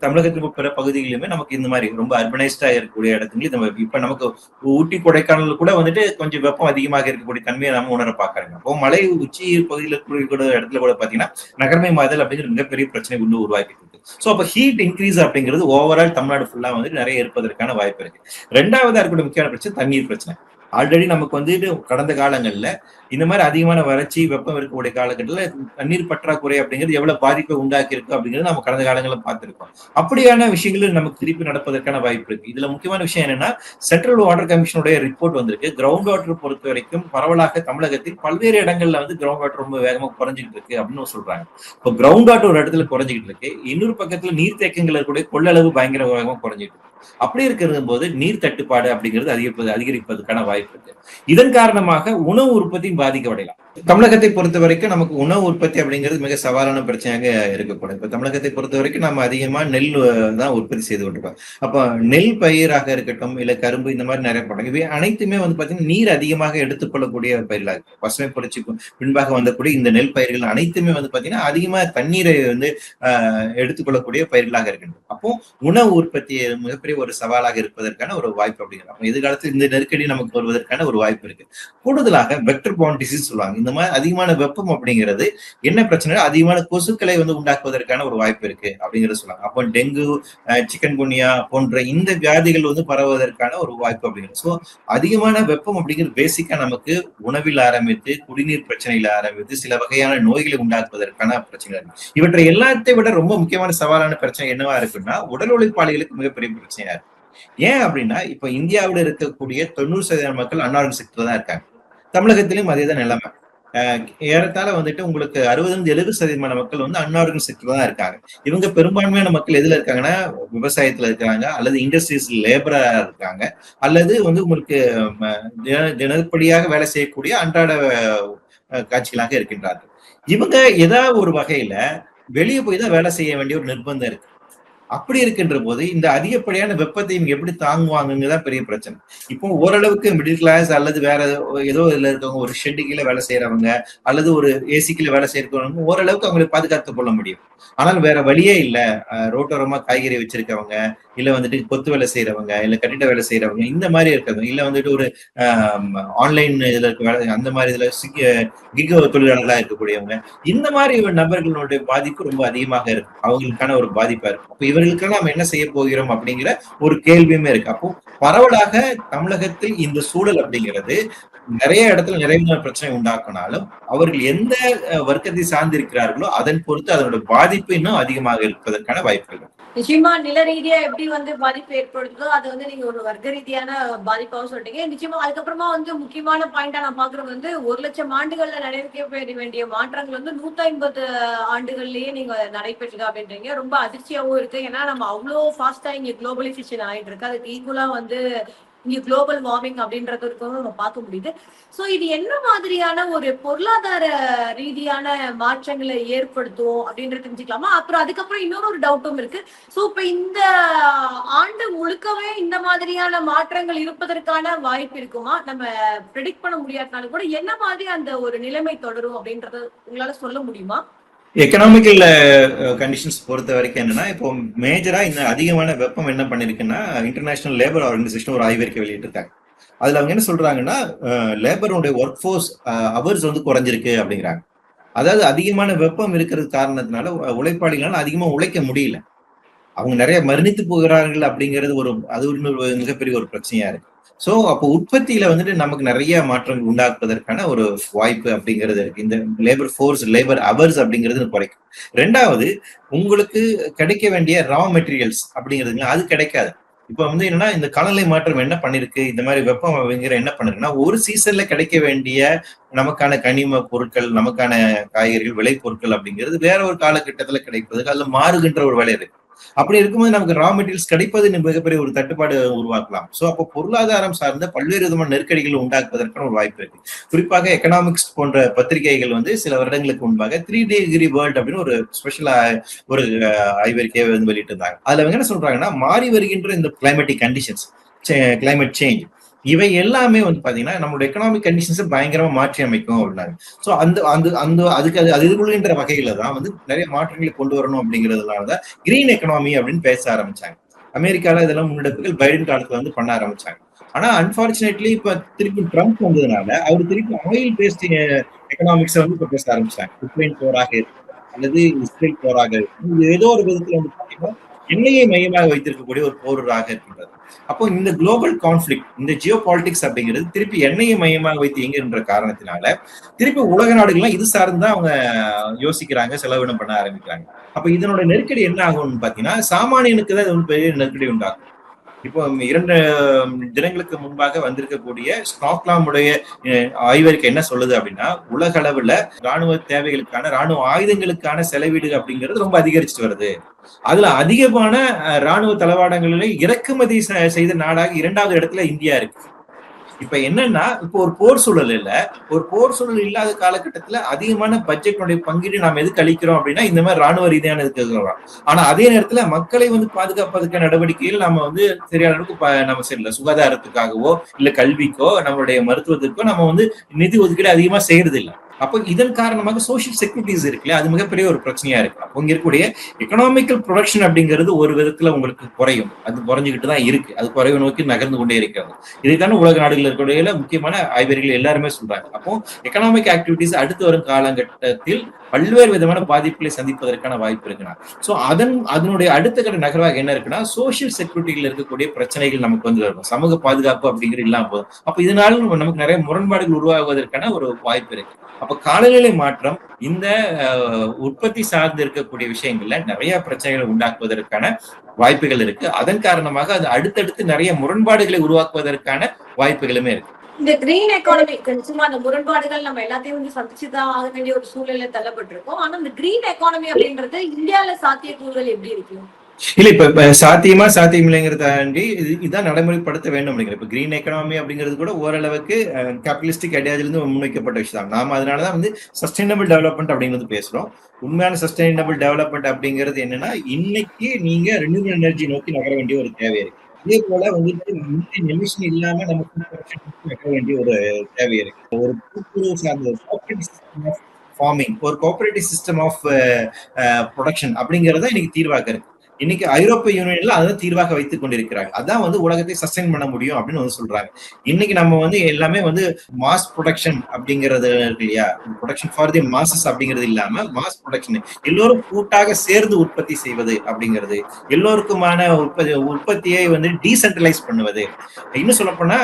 தமிழகத்துக்கு பிற பகுதிகளிலுமே நமக்கு இந்த மாதிரி ரொம்ப அர்பனைஸ்டா இருக்கக்கூடிய இடத்துல இப்ப நமக்கு ஊட்டி கொடைக்கானல் கூட வந்துட்டு கொஞ்சம் வெப்பம் அதிகமாக இருக்கக்கூடிய தன்மையை நம்ம உணர பாக்குறாங்க. அப்போ மலை உச்சி பகுதியில் இருக்கக்கூடிய இடத்துல கூட பாத்தீங்கன்னா நகர்மை மாதல் அப்படிங்கிற மிகப்பெரிய பிரச்சனை உண்டு உருவாக்கிட்டு இருக்கு. சோ அப்ப ஹீட் இன்க்ரீஸ் அப்படிங்கிறது ஓவரால் தமிழ்நாடு ஃபுல்லா வந்து நிறைய இருப்பதற்கான வாய்ப்பு இருக்கு. ரெண்டாவது இருக்கக்கூடிய முக்கியமான பிரச்சனை தண்ணீர் பிரச்சனை. ஆல்ரெடி நமக்கு வந்துட்டு கடந்த காலங்கள்ல இந்த மாதிரி அதிகமான வறட்சி வெப்பம் இருக்கக்கூடிய காலகட்டத்தில் தண்ணீர் பற்றாக்குறை அப்படிங்கிறது எவ்வளவு பாதிப்பை உண்டாக்கி இருக்கு அப்படிங்கிறது நம்ம கடந்த காலங்களில் பார்த்திருக்கோம். அப்படியான விஷயங்கள் நமக்கு திருப்பி நடப்பதற்கான வாய்ப்பு இருக்கு. இதுல முக்கியமான விஷயம் என்னன்னா சென்ட்ரல் வாட்டர் கமிஷனுடைய ரிப்போர்ட் வந்திருக்கு. கிரவுண்ட் வாட்டர் பொறுத்த வரைக்கும் பரவலாக தமிழகத்தில் பல்வேறு இடங்கள்ல வந்து கிரவுண்ட் வாட்டர் ரொம்ப வேகமா குறைஞ்சிட்டு இருக்கு அப்படின்னு சொல்றாங்க. இப்போ கிரவுண்ட் வாட்டர் ஒரு இடத்துல குறைஞ்சிட்டு இருக்கு, இன்னொரு பக்கத்துல நீர்த்தேக்கங்கள் இருக்கக்கூடிய கொள்ளளவு பயங்கர வேகமா குறைஞ்சிட்டு இருக்கு. அப்படி இருக்கிற போது நீர் தட்டுப்பாடு அப்படிங்கிறது அதிகரிப்பதற்கான வாய்ப்பு இருக்கு. இதன் காரணமாக உணவு உற்பத்தியும் பாதிக்கப்படலாம். தமிழகத்தை பொறுத்த வரைக்கும் நமக்கு உணவு உற்பத்தி அப்படிங்கிறது மிக சவாலான பிரச்சனையாக இருக்கக்கூடும். இப்ப தமிழகத்தை பொறுத்த வரைக்கும் நம்ம அதிகமா நெல் தான் உற்பத்தி செய்து கொண்டிருக்கோம். அப்ப நெல் பயிராக இருக்கட்டும் இல்ல கரும்பு இந்த மாதிரி நிறைய படம் இவை அனைத்துமே வந்து பாத்தீங்கன்னா நீர் அதிகமாக எடுத்துக்கொள்ளக்கூடிய பயிர்களாக இருக்கு. பசுமை புரட்சி பின்பாக வந்தக்கூடிய இந்த நெல் பயிர்கள் அனைத்துமே வந்து பாத்தீங்கன்னா அதிகமா தண்ணீரை வந்து எடுத்துக்கொள்ளக்கூடிய பயிர்களாக இருக்கின்றன. அப்போ உணவு உற்பத்தி மிகப்பெரிய ஒரு சவாலாக இருப்பதற்கான ஒரு வாய்ப்பு அப்படிங்கிறது எதிர்காலத்தில் இந்த நெருக்கடி நமக்கு வருவதற்கான ஒரு வாய்ப்பு இருக்கு. கூடுதலாக வெக்டர் பார்ன் டிசீஸ் சொல்லுவாங்க. இந்த மாதிரி அதிகமான வெப்பம் அப்படிங்கிறது என்ன பிரச்சனை, அதிகமான கொசுக்களை வந்து உண்டாக்குவதற்கான ஒரு வாய்ப்பு இருக்கு அப்படிங்கிறத சொல்லுவாங்க. அப்போ டெங்கு, சிக்கன் குனியா போன்ற இந்த வியாதிகள் வந்து பரவுவதற்கான ஒரு வாய்ப்பு அப்படிங்கிறது. ஸோ அதிகமான வெப்பம் அப்படிங்கிறது பேசிக்கா நமக்கு உணவில் ஆரம்பித்து குடிநீர் பிரச்சனையில ஆரம்பித்து சில வகையான நோய்களை உண்டாக்குவதற்கான பிரச்சனை. இவற்றை எல்லாத்தை விட ரொம்ப முக்கியமான சவாலான பிரச்சனை என்னவா இருக்குன்னா உடல் உழைப்பாளிகளுக்கு மிகப்பெரிய பிரச்சனையா இருக்கு. ஏன் அப்படின்னா இப்ப இந்தியாவில் இருக்கக்கூடிய 90% மக்கள் அன்ஆர்கனைஸ்ட் செக்டர் தான் இருக்காங்க. தமிழகத்திலும் அதேதான் நிலைமை. ஏறத்தாழ வந்துட்டு உங்களுக்கு 60-70% மக்கள் வந்து அன்ஆர்கனைஸ்ட் செக்டர் தான் இருக்காங்க. இவங்க பெரும்பான்மையான மக்கள் எதுல இருக்காங்கன்னா விவசாயத்துல இருக்காங்க, அல்லது இண்டஸ்ட்ரீஸ் லேபரா இருக்காங்க, அல்லது வந்து உங்களுக்கு தினப்படியாக வேலை செய்யக்கூடிய அன்றாட காட்சிகளாக இருக்கின்றார்கள். இவங்க ஏதாவது ஒரு வகையில வெளியே போய் தான் வேலை செய்ய வேண்டிய ஒரு நிர்பந்தம் இருக்கு. அப்படி இருக்கின்ற போது இந்த அதிகப்படியான வெப்பத்தை இவங்க எப்படி தாங்குவாங்கதான் பெரிய பிரச்சனை. இப்போ ஓரளவுக்கு மிடில் கிளாஸ் அல்லது வேற ஏதோ இதுல இருக்கவங்க ஒரு ஷெட்டு கீழே வேலை செய்யறவங்க அல்லது ஒரு ஏசி கீழே வேலை செய்யறவங்க ஓரளவுக்கு அவங்களை பாதுகாத்துக் கொள்ள முடியும். ஆனால் வேற வழியே இல்லை. ரோட்டோரமா காய்கறி வச்சிருக்கவங்க, இல்ல வந்துட்டு கொத்து வேலை செய்யறவங்க, இல்ல கட்டிட வேலை செய்யறவங்க, இந்த மாதிரி இருக்கிறவங்க, இல்ல வந்துட்டு ஒரு ஆன்லைன் இதுல இருக்க வேலை அந்த மாதிரி இதுல கிக தொழிலாளர்களா இருக்கக்கூடியவங்க, இந்த மாதிரி நபர்களுடைய பாதிப்பு ரொம்ப அதிகமாக இருக்கும். அவங்களுக்கான ஒரு பாதிப்பா இருக்கும். அப்ப இவர்களுக்கு நம்ம என்ன செய்ய போகிறோம் அப்படிங்கிற ஒரு கேள்வியுமே இருக்கு. அப்போ பரவலாக தமிழகத்தில் இந்த சூழல் அப்படிங்கிறது நிறைய இடத்துல நிறைய பிரச்சனை உண்டாக்குனாலும் அவர்கள் எந்த வர்க்கத்தை சார்ந்திருக்கிறார்களோ அதன் பொறுத்து அதனோட பாதிப்பு இன்னும் அதிகமாக இருப்பதற்கான வாய்ப்புகள். நிச்சயமா நில ரீதியா எப்படி வந்து பாதிப்பு ஏற்படுத்துதோ அது வந்து நீங்க ஒரு வர்க்க ரீதியான பாதிப்பாகவும் சொல்லிட்டீங்க. நிச்சயமா அதுக்கப்புறமா வந்து முக்கியமான பாயிண்டா நான் பாக்குறது வந்து 1,00,000 ஆண்டுகள்ல நடைபெற வேண்டிய மாற்றங்கள் வந்து 150 ஆண்டுகள்லயே நீங்க நடைபெற்றுது அப்படின்றீங்க. ரொம்ப அதிர்ச்சியாவும் இருக்கு. ஏன்னா நம்ம அவ்வளோ ஃபாஸ்டா இங்க குளோபலைசேஷன் ஆயிட்டு இருக்கு. அதுக்கு ஈக்குவலா வந்து இங்க குளோபல் வார்மிங் அப்படின்றது நம்ம பார்க்க முடியுது. சோ இது என்ன மாதிரியான ஒரு பொருளாதார ரீதியான மாற்றங்களை ஏற்படுத்தும் அப்படின்றது தெரிஞ்சுக்கலாமா? அப்புறம் அதுக்கப்புறம் இன்னொரு ஒரு டவுட்டும் இருக்கு. சோ இப்ப இந்த ஆண்டு முழுக்கவே இந்த மாதிரியான மாற்றங்கள் இருப்பதற்கான வாய்ப்பு இருக்குமா? நம்ம ப்ரெடிக்ட் பண்ண முடியாதனாலும் கூட என்ன மாதிரி அந்த ஒரு நிலைமை தொடரும் அப்படின்றத உங்களால சொல்ல முடியுமா? எக்கனாமிக்கல் கண்டிஷன்ஸ் பொறுத்த வரைக்கும் என்னன்னா, இப்போ மேஜரா இந்த அதிகமான வெப்பம் என்ன பண்ணிருக்குன்னா, இன்டர்நேஷனல் லேபர் ஆர்கனைசேஷன் ஒரு ஆய்வறிக்கை வெளியிட்டிருக்காங்க. அதுல அவங்க என்ன சொல்றாங்கன்னா, லேபருடைய ஒர்க் ஃபோர்ஸ் அவர்ஸ் வந்து குறைஞ்சிருக்கு அப்படிங்கிறாங்க. அதாவது அதிகமான வெப்பம் இருக்கிறது காரணத்தினால உழைப்பாளிகளால அதிகமா உழைக்க முடியல. அவங்க நிறைய மரணித்து போகிறார்கள் அப்படிங்கிறது அது இன்னொரு மிகப்பெரிய ஒரு பிரச்சனையா இருக்கு. சோ அப்போ உற்பத்தியில வந்துட்டு நமக்கு நிறைய மாற்றங்கள் உண்டாக்குவதற்கான ஒரு வாய்ப்பு அப்படிங்கிறது இருக்கு. இந்த லேபர் ஃபோர்ஸ், லேபர் அவர்ஸ் அப்படிங்கிறது குறைக்கும். ரெண்டாவது, உங்களுக்கு கிடைக்க வேண்டிய ரா மெட்டீரியல்ஸ் அப்படிங்கிறது அது கிடைக்காது. இப்ப வந்து என்னன்னா, இந்த காலநிலை மாற்றம் என்ன பண்ணிருக்கு, இந்த மாதிரி வெப்பம் அப்படிங்கிற என்ன பண்ணிருக்குன்னா, ஒரு சீசன்ல கிடைக்க வேண்டிய நமக்கான கனிம பொருட்கள், நமக்கான காய்கறிகள், விளை பொருட்கள் அப்படிங்கிறது வேற ஒரு காலகட்டத்துல கிடைப்பதுக்கு அதுல மாறுகின்ற ஒரு வேலை இருக்கு. அப்படி இருக்கும்போது நமக்கு ரா மெட்டீரியல்ஸ் கிடைப்பது மிகப்பெரிய ஒரு தட்டுப்பாடு உருவாக்கலாம். சோ அப்போ பொருளாதாரம் சார்ந்த பல்வேறு விதமான நெருக்கடிகள் உண்டாக்குவதற்கான ஒரு வாய்ப்பு இருக்கு. குறிப்பாக எக்கனாமிக்ஸ் போன்ற பத்திரிகைகள் வந்து சில வருடங்களுக்கு முன்பாக 3 டிகிரி வேர்ல்ட் அப்படின்னு ஒரு ஸ்பெஷல் ஒரு ஆய்வறிக்கையை வந்து வெளியிட்டு இருந்தாங்க. அதுல அவங்க என்ன சொல்றாங்கன்னா, மாறி வருகின்ற இந்த கிளைமேட்டிக் கண்டிஷன்ஸ், கிளைமேட் சேஞ்ச், இவை எல்லாமே வந்து பாத்தீங்கன்னா நம்மளோட எக்கனாமிக் கண்டிஷன்ஸை பயங்கரமா மாற்றி அமைக்கும் அப்படின்னாங்க. சோ அந்த அந்த அந்த அதுக்கு அது எதிர்கொள்கின்ற வகையில தான் வந்து நிறைய மாற்றங்களை கொண்டு வரணும் அப்படிங்கிறதுனாலதான் கிரீன் எக்கனாமி அப்படின்னு பேச ஆரம்பிச்சாங்க. அமெரிக்கால இதெல்லாம் முன்னெடுப்புகள் பைடன் காலத்துல வந்து பண்ண ஆரம்பிச்சாங்க. ஆனா அன்பார்ச்சுனேட்லி இப்ப திருப்பி ட்ரம்ப் வந்ததுனால அவர் திருப்பி ஆயில் பேஸ்ட் எக்கனாமிக்ஸ் வந்து இப்ப பேச ஆரம்பிச்சாங்க. உக்ரைன் போராக இருக்கட்டும் அல்லது இஸ்ரேல் போராக இருக்கட்டும், இது ஏதோ ஒரு விதத்துல வந்து பாத்தீங்கன்னா எண்ணெயை மையமாக வைத்திருக்கக்கூடிய ஒரு போராக இருக்கின்றது. அப்போ இந்த குளோபல் கான்ஃபிளிக்ட், இந்த ஜியோ பாலிடிக்ஸ் அப்படிங்கிறது திருப்பி எண்ணெயை மையமாக வைத்து இயங்குகின்ற காரணத்தினால திருப்பி உலக நாடுகள்லாம் இது சார்ந்துதான் அவங்க யோசிக்கிறாங்க, செலவினம் பண்ண ஆரம்பிக்கிறாங்க. அப்ப இதனோட நெருக்கடி என்ன ஆகும்னு பாத்தீங்கன்னா, சாமானியனுக்கு தான் இது வந்து பெரிய நெருக்கடி உண்டாகும். இப்போ 2 தினங்களுக்கு முன்பாக வந்திருக்கக்கூடிய ஸ்காட்லாந்துடைய ஆய்வறிக்கை என்ன சொல்லுது அப்படின்னா, உலக அளவுல ராணுவ தேவைகளுக்கான, ராணுவ ஆயுதங்களுக்கான செலவீடு அப்படிங்கிறது ரொம்ப அதிகரிச்சுட்டு வருது. அதுல அதிகமான ராணுவ தளவாடங்களிலே இறக்குமதி செய்த நாடாக 2வது இடத்துல இந்தியா இருக்கு. இப்ப என்னன்னா, இப்போ ஒரு போர் சூழல் இல்ல, ஒரு போர் சூழல் இல்லாத காலகட்டத்துல அதிகமான பட்ஜெட்டுடைய பங்கீடு நாம எதுக்கு அளிக்கிறோம் அப்படின்னா இந்த மாதிரி ராணுவ ரீதியான இதுக்கு. ஆனா அதே நேரத்துல மக்களை வந்து பாதுகாப்பதற்கான நடவடிக்கைகள் நம்ம வந்து சரியான அளவுக்கு நம்ம செய்யல. சுகாதாரத்துக்காகவோ இல்ல கல்விக்கோ நம்மளுடைய மருத்துவத்துக்கோ நம்ம வந்து நிதி ஒதுக்கீடு அதிகமா செய்யறது இல்லை. அப்போ இதன் காரணமாக சோசியல் செக்யூரிட்டிஸ் இருக்குல்ல, அது மிகப்பெரிய ஒரு பிரச்சனையா இருக்கு. அப்போ இங்க இருக்கக்கூடிய எக்கனாமிக்கல் ப்ரொடக்ஷன் அப்படிங்கிறது ஒரு விதத்துல உங்களுக்கு குறையும், அது குறைஞ்சுக்கிட்டு தான் இருக்கு, அது குறைவு நோக்கி நகர்ந்து கொண்டே இருக்கிறது. இதுக்கான உலக நாடுகள் இருக்கக்கூடிய முக்கியமான ஆய்வறிகள் எல்லாருமே சொல்றாங்க. அப்போ எக்கனாமிக் ஆக்டிவிட்டிஸ் அடுத்து வரும் காலகட்டத்தில் பல்வேறு விதமான பாதிப்புகளை சந்திப்பதற்கான வாய்ப்பு இருக்குன்னா, சோ அதனுடைய அடுத்த கட்ட நகர்வாக என்ன இருக்குன்னா, சோசியல் செக்யூரிட்டியில் இருக்கக்கூடிய பிரச்சனைகள் நமக்கு வந்து இருக்கும். சமூக பாதுகாப்பு அப்படிங்கிறது இல்லாம போதும். அப்ப இதனால நமக்கு நிறைய முரண்பாடுகள் உருவாகுவதற்கான ஒரு வாய்ப்பு இருக்கு. அப்ப காலநிலை மாற்றம் இந்த உற்பத்தி சார்ந்து இருக்கக்கூடிய விஷயங்கள்ல நிறைய பிரச்சனைகளை உண்டாக்குவதற்கான வாய்ப்புகள் இருக்கு. அதன் காரணமாக அது அடுத்தடுத்து நிறைய முரண்பாடுகளை உருவாக்குவதற்கான வாய்ப்புகளுமே இருக்கு. இந்த கிரீன் எக்கானமி சும்மா அந்த முரண்பாடுகள் நம்ம எல்லாத்தையும் வந்து சந்திச்சுதான் ஆக வேண்டிய ஒரு சூழ்நிலை தள்ளப்பட்டிருக்கோம். ஆனா இந்த கிரீன் எக்கானமி அப்படின்றது இந்தியால சாத்தியக்கூறுகள் எப்படி இருக்கு? இல்ல இப்ப சாத்தியம் இல்லைங்கிறத தாண்டி இதுதான் நடைமுறைப்படுத்த வேண்டும் அப்படிங்கிற. இப்ப கிரீன் எக்கனாமி அப்படிங்கிறது கூட ஓரளவுக்கு கேபிட்டலிஸ்டிக் ஐடியாலஜிலிருந்து முன்வைக்கப்பட்ட விஷயம். நாம அதனாலதான் வந்து சஸ்டைனபிள் டெவலப்மெண்ட் அப்படிங்கிறது பேசுறோம். உண்மையான சஸ்டைனபிள் டெவலப்மெண்ட் அப்படிங்கிறது என்னன்னா, இன்னைக்கு நீங்க ரினியூவபிள் எனர்ஜி நோக்கி நகர வேண்டிய ஒரு தேவை இருக்கு. அதே போல வந்துட்டு எமிஷன் இல்லாம நமக்கு வைக்க வேண்டிய ஒரு தேவை இருக்கு. ஒரு கூட்டுறவு சார்ந்த ஃபார்மிங், ஒரு கோஆபரேட்டிவ் சிஸ்டம் ஆஃப் ப்ரொடக்ஷன் அப்படிங்கறத இன்னைக்கு தீர்வாக இருக்கு. இன்னைக்கு ஐரோப்பிய யூனியன்ல அதான் தீர்வாக வைத்துக் கொண்டிருக்கிறாங்க. அதான் வந்து உலகத்தை சஸ்டைன் பண்ண முடியும் அப்படின்னு வந்து சொல்றாங்க. இன்னைக்கு நம்ம வந்து எல்லாமே வந்து மாஸ் ப்ரொடக்ஷன் அப்படிங்கிறது இருக்கு இல்லையா, ப்ரொடக்ஷன் ஃபார் தி மாசஸ் அப்படிங்கிறது இல்லாம மாஸ் ப்ரொடக்ஷன், எல்லோரும் கூட்டாக சேர்ந்து உற்பத்தி செய்வது அப்படிங்கிறது, எல்லோருக்குமான உற்பத்தியை வந்து டீசென்ட்ரலைஸ் பண்ணுவது. இன்னும் சொல்ல போனா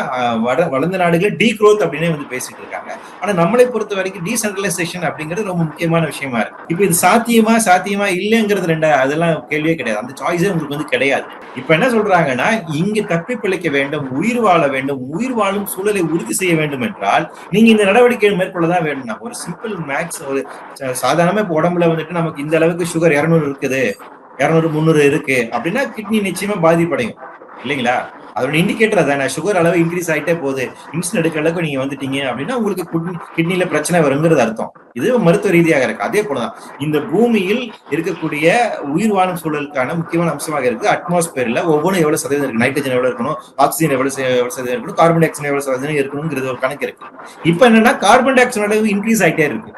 வளர்ந்த நாடுகள் டீ க்ரோத் அப்படின்னு வந்து பேசிட்டு இருக்காங்க. ஆனா நம்மளை பொறுத்த வரைக்கும் டீசென்ட்ரலைசேஷன் அப்படிங்கிறது ரொம்ப முக்கியமான விஷயமா இருக்கு. இப்ப இது சாத்தியமா இல்லைங்கிறது அதெல்லாம் கேள்வியே கிடையாது. அந்த சாய்ஸே உங்களுக்கு வந்து கிடையாது. இப்ப என்ன சொல்றாங்கன்னா, இங்க தப்பி பிழைக்க வேண்டும், உயிர் வாழ வேண்டும், உயிர் வாழும் சூழலை உறுதி செய்ய வேண்டும் என்றால் நீங்க இந்த நடவடிக்கைகள் மேற்கொள்ளதான் வேண்டும். ஒரு சிம்பிள் மேக்ஸ், ஒரு சாதாரணமா இப்ப உடம்புல வந்துட்டு நமக்கு இந்த அளவுக்கு சுகர் 200 இருக்குது, 200 300 இருக்கு அப்படின்னா கிட்னி நிச்சயமா பாதிப்படையும் இல்லைங்களா? அதோட இண்டிகேட்டர் தானே. சுகர் அளவு இன்க்ரீஸ் ஆயிட்டே போகுது, இன்சுலின் எடுக்கிற அளவுக்கு நீங்க வந்துட்டீங்க அப்படின்னா உங்களுக்கு கிட்னில பிரச்சனை வருங்கிறது அர்த்தம். இது மருத்துவ ரீதியாக இருக்கு. அதே போலதான் இந்த பூமியில் இருக்கக்கூடிய உயிர் வாழும் சூழலுக்கான முக்கியமான அம்சமாக இருக்கு அட்மாஸ்பியர்ல ஒவ்வொன்றும் எவ்வளவு சதவீதம் இருக்கு, நைட்ரஜன் எவ்வளவு இருக்கணும், ஆக்சிஜன் எவ்வளவு சதவீதம் இருக்கணும், கார்பன் டை ஆக்சைடு எவ்வளவு சதவீதம் இருக்கணுங்கிறது ஒரு கணக்கு இருக்கு. இப்ப என்னன்னா கார்பன் டை ஆக்சைடு அளவு இன்க்ரீஸ் ஆயிட்டே இருக்கு.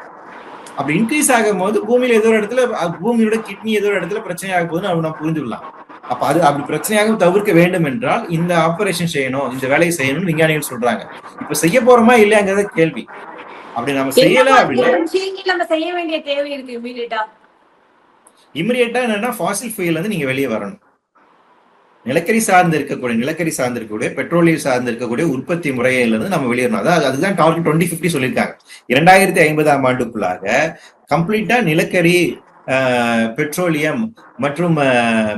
அப்படி இன்க்ரீஸ் ஆகும் போது பூமியில ஏதோ ஒரு இடத்துல பூமியோட கிட்னி ஏதோ ஒரு இடத்துல பிரச்சனை ஆக போகுதுன்னு நம்ம புரிஞ்சுக்கலாம். அப்ப அது அப்படி பிரச்சனையாக தவிர்க்க வேண்டும் என்றால் இந்த ஆபரேஷன் செய்யணும், இந்த வேலையை செய்யணும்னு விஞ்ஞானிகள் சொல்றாங்க. இப்ப செய்ய போறோமா இல்லையாங்கிறத கேள்வி. அப்படி நம்ம செய்யல அப்படின்னா நம்ம செய்ய வேண்டிய தேவை இருக்கு இமிடியேட்டா என்னன்னா ஃபாசில் ஃபியூயல் வந்து நீங்க வெளியே வரணும். நிலக்கரி சார்ந்து இருக்கக்கூடிய பெட்ரோலியம் சார்ந்து இருக்கக்கூடிய உற்பத்தி முறையிலிருந்து நம்ம வெளியேறணும். அதாவது அதுதான் டார்கெட் 2050 சொல்லியிருக்காங்க. 2050 ஆண்டுக்குள்ளாக கம்ப்ளீட்டா நிலக்கரி, பெட்ரோலியம் மற்றும்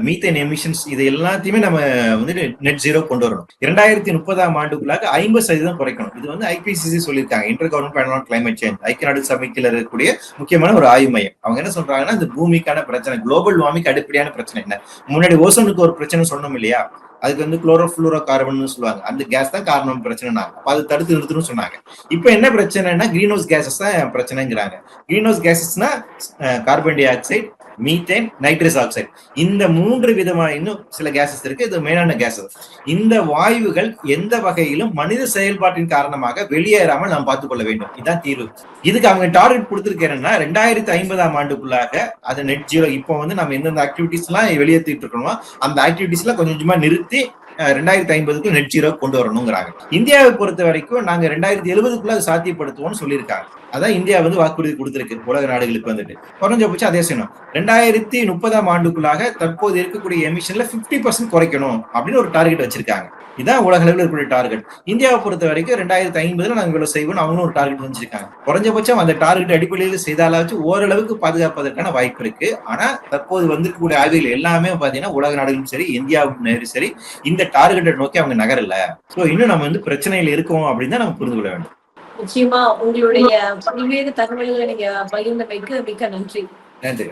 மீத்தேன் எமிஷன்ஸ் இது எல்லாத்தையுமே நம்ம வந்து நெட் ஜீரோ கொண்டு வரணும். 2030 ஆண்டுக்குள்ளாக 50% குறைக்கணும். இது வந்து ஐபிசிசி சொல்லியிருக்காங்க, inter government panel on climate change, ஐக்கிய நாடு சபையில் இருக்கக்கூடிய முக்கியமான ஒரு ஆய்வு மையம். அவங்க என்ன சொல்றாங்கன்னா இந்த பூமிக்கான பிரச்சனை, குளோபல் வார்மிங் அடிப்படையான பிரச்சனை என்ன. முன்னாடி ஓசோனுக்கு ஒரு பிரச்சனை சொன்னோம் இல்லையா, அதுக்கு வந்து குளோரோஃபுளோரோ கார்பன் சொல்லுவாங்க, அந்த கேஸ் தான் காரணம் பிரச்சனை. அப்ப அது தடுத்து நிறுத்தணும்னு சொன்னாங்க. இப்ப என்ன பிரச்சனைனா கிரீன் ஹவுஸ் கேசஸ் தான் பிரச்சனைங்கிறாங்க. கிரீன் ஹவுஸ் கேசஸ்னா carbon dioxide, methane, nitrous oxide, இந்த 3 விதமான இன்னும் சில கேசஸ் இருக்கு. இது மெயினான கேசஸ். இந்த வாயுகள் எந்த வகையிலும் மனித செயல்பாட்டின் காரணமாக வெளியேறாமல் நாம் பார்த்துக் கொள்ள வேண்டும். இதுதான் தீர்வு. இதுக்கு அவங்க டார்கெட் கொடுத்திருக்கேன்னா 2050 ஆண்டுக்குள்ளாக அது நெட் ஜீரோ. இப்போ வந்து நம்ம எந்தெந்த ஆக்டிவிட்டிஸ் எல்லாம் வெளியேற்றிட்டு இருக்கணுமோ அந்த ஆக்டிவிட்டிஸ் எல்லாம் கொஞ்சம் கொஞ்சமா நிறுத்தி 2050 நெட் ஜீரோ கொண்டு வரணுங்கிறாங்க. இந்தியாவை பொறுத்த வரைக்கும் நாங்க 2070 சாத்தியப்படுத்துவோம்னு சொல்லியிருக்காங்க. அதான் இந்தியா வந்து வாக்குறுதி கொடுத்திருக்கு உலக நாடுகளுக்கு வந்துட்டு. குறைஞ்சபட்சம் அதே செய்யணும். 2030 ஆண்டுக்குள்ளாக தற்போது இருக்கக்கூடிய எமிஷன்ல 50% குறைக்கணும் அப்படின்னு ஒரு டார்கெட் வச்சிருக்காங்க. இதான் உலக அளவில் இருக்கக்கூடிய டார்கெட். இந்தியாவை பொறுத்த வரைக்கும் 2050 நாங்க இவ்வளவு செய்வோம் அவங்களும் ஒரு டார்கெட் வச்சிருக்காங்க. குறைஞ்சபட்சம் அந்த டார்கெட் அடிப்படையில் செய்தாலாச்சும் ஓரளவுக்கு பாதுகாப்பதற்கான வாய்ப்பு இருக்கு. ஆனா தற்போது வந்திருக்கக்கூடிய ஆய்வுகள் எல்லாமே பாத்தீங்கன்னா உலக நாடுகளும் சரி இந்தியாவும் சரி இந்த டார்கெட்டை நோக்கி அவங்க நகரல. சோ இன்னும் நம்ம வந்து பிரச்சனையில இருக்கோம் அப்படின்னு தான் நம்ம புரிந்து கொள்ள வேண்டும். நிச்சயமா உங்களுடைய பல்வேறு தகவல்களை நீங்க பகிர்ந்தமைக்கு மிக்க நன்றி. நன்றி.